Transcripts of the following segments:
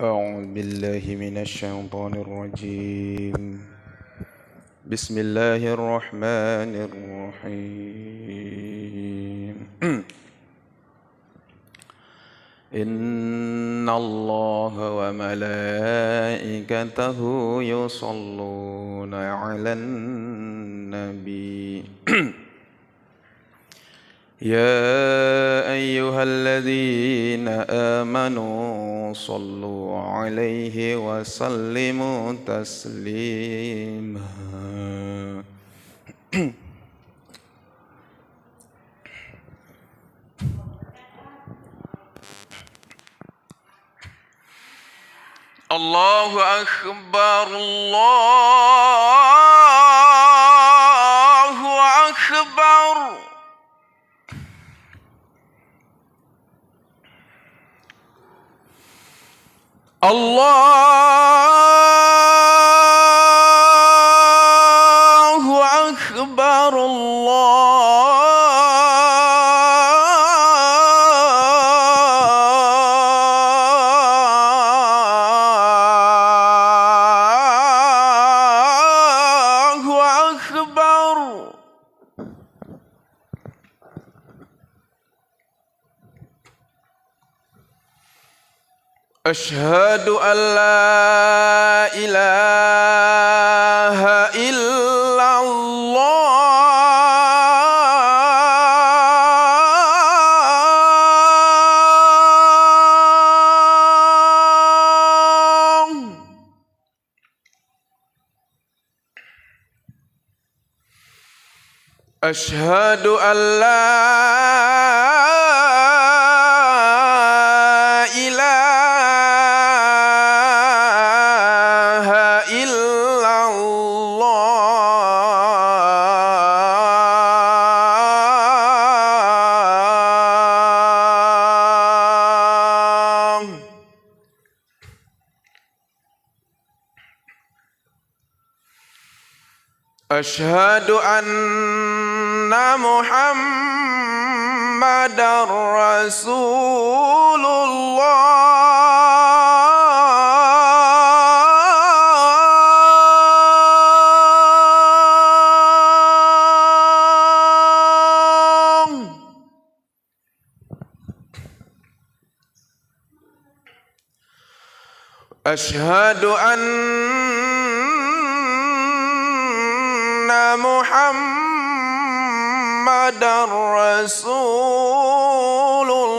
أعوذ بالله من الشيطان الرجيم. بسم الله الرحمن الرحيم. إن الله وملائكته يصلون على النبي يا أيها الذين آمنوا صلوا عليه وسلموا تسليما. الله أكبر الله أكبر. الله أكبر الله أكبر. أشهد أن لا إله إلا الله. أشهد أن لا أشهد أن محمدًا رسول الله. أشهد أن محمدًا رسول الله.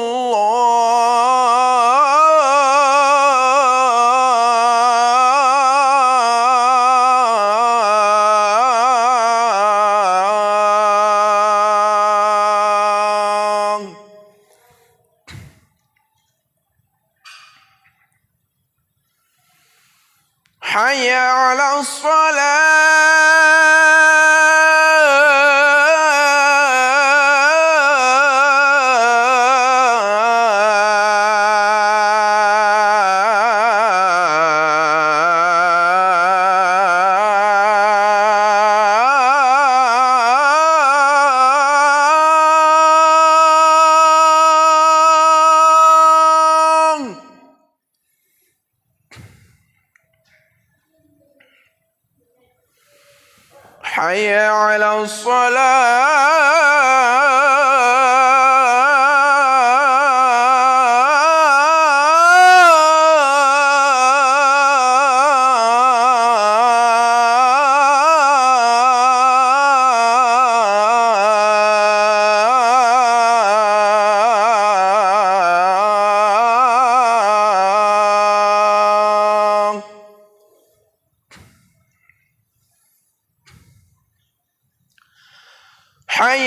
حي على حي على حي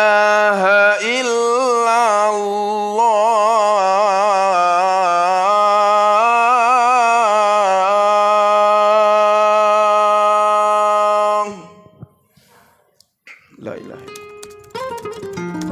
إله إلا الله لا إله إلا الله